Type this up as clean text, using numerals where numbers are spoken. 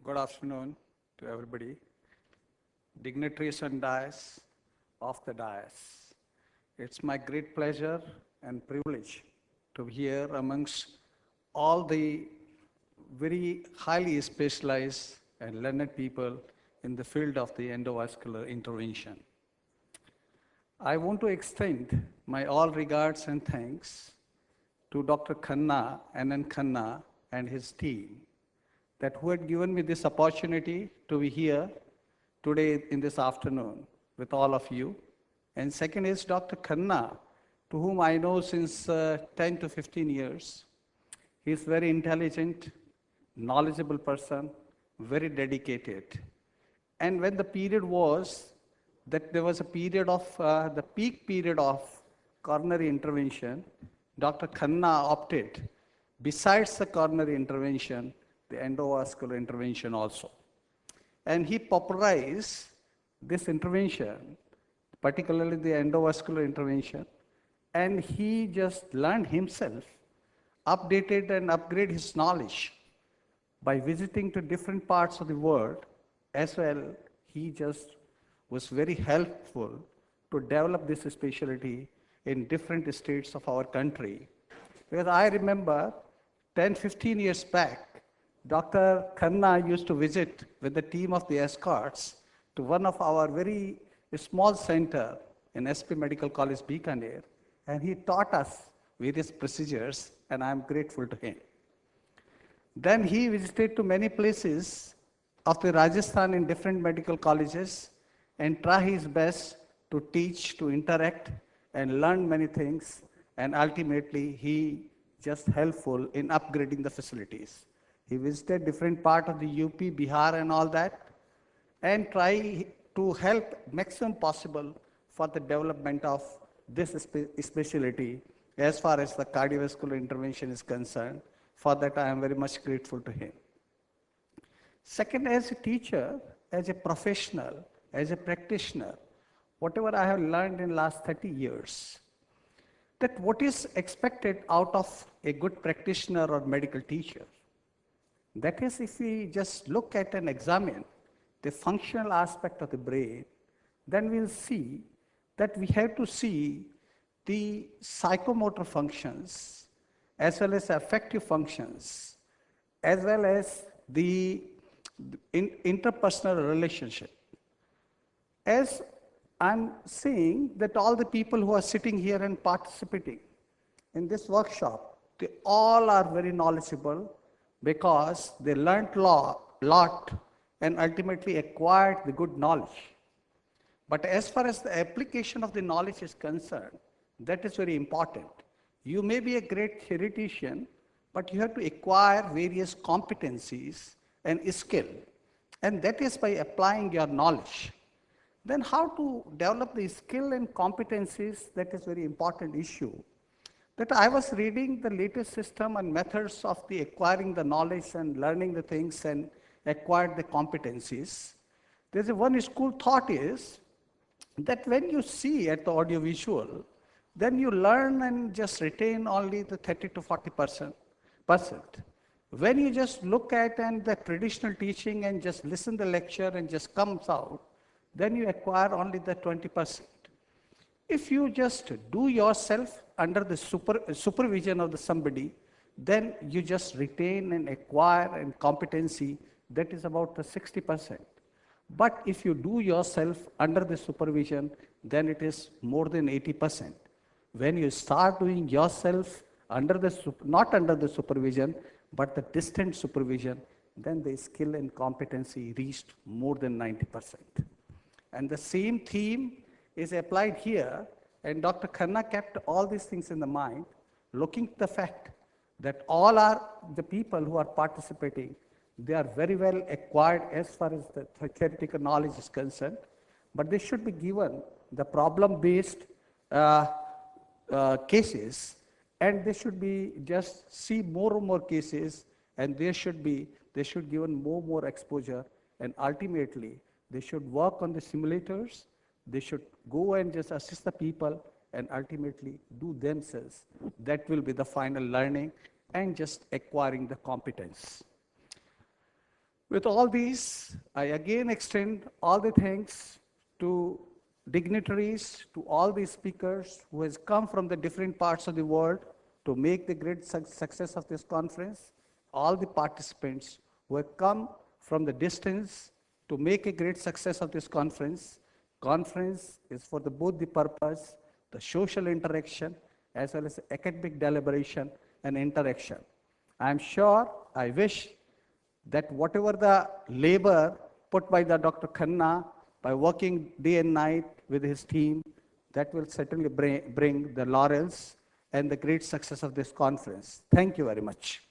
Good afternoon to everybody, dignitaries and dais, off the dais. It's my great pleasure and privilege to be here amongst all the very highly specialized and learned people in the field of the endovascular intervention. I want to extend my all regards and thanks to Dr. Khanna, N.N. Khanna, and his team that who had given me this opportunity to be here today in this afternoon with all of you. And second is Dr. Khanna, to whom I know since 10 to 15 years. He's very intelligent, knowledgeable person, very dedicated. And when the period was that there was a period of, the peak period of coronary intervention, Dr. Khanna opted, besides the coronary intervention, the endovascular intervention also. And he popularized this intervention, particularly the endovascular intervention, and he just learned himself, updated and upgraded his knowledge by visiting to different parts of the world. As well, he just was very helpful to develop this specialty in different states of our country. Because I remember 10, 15 years back, Dr. Khanna used to visit with the team of the escorts to one of our very small center in SP Medical College, Bikaner, and he taught us various procedures, and I'm grateful to him. Then he visited to many places of the Rajasthan in different medical colleges and try his best to teach, to interact, and learn many things, and ultimately he just helpful in upgrading the facilities. He visited different part of the UP, Bihar and all that, and try to help maximum possible for the development of this specialty as far as the cardiovascular intervention is concerned. For that, I am very much grateful to him. Second, as a teacher, as a professional, as a practitioner, whatever I have learned in last 30 years, that what is expected out of a good practitioner or medical teacher. That is, if we just look at and examine the functional aspect of the brain, then we'll see that we have to see the psychomotor functions, as well as affective functions, as well as the interpersonal relationship. As I'm saying that all the people who are sitting here and participating in this workshop, they all are very knowledgeable because they learned lot and ultimately acquired the good knowledge. But as far as the application of the knowledge is concerned, that is very important. You may be a great theoretician, but you have to acquire various competencies and skill. And that is by applying your knowledge. Then how to develop the skill and competencies, that is very important issue. That I was reading the latest system and methods of the acquiring the knowledge and learning the things and acquired the competencies. There's a one school thought is that when you see at the audiovisual, then you learn and just retain only the 30 to 40%. When you just look at and the traditional teaching and just listen the lecture and just comes out, then you acquire only the 20%. If you just do yourself under the supervision of somebody, then you just retain and acquire and competency, that is about the 60%. But if you do yourself under the supervision, then it is more than 80%. When you start doing yourself under the, not under the supervision, but the distant supervision, then the skill and competency reached more than 90%. And the same theme is applied here, and Dr. Khanna kept all these things in the mind, looking at the fact that all are the people who are participating, they are very well acquired as far as the theoretical knowledge is concerned, but they should be given the problem-based cases, and they should be just see more and more cases, and they should given more exposure, and ultimately they should work on the simulators, they should go and just assist the people and ultimately do themselves. That will be the final learning and just acquiring the competence. With all these, I again extend all the thanks to dignitaries, to all the speakers who has come from the different parts of the world to make the great success of this conference, all the participants who have come from the distance to make a great success of this conference. Conference is for both the purpose, the social interaction, as well as academic deliberation and interaction. I am sure, I wish that whatever the labor put by the Dr. Khanna by working day and night with his team, that will certainly bring the laurels and the great success of this conference. Thank you very much.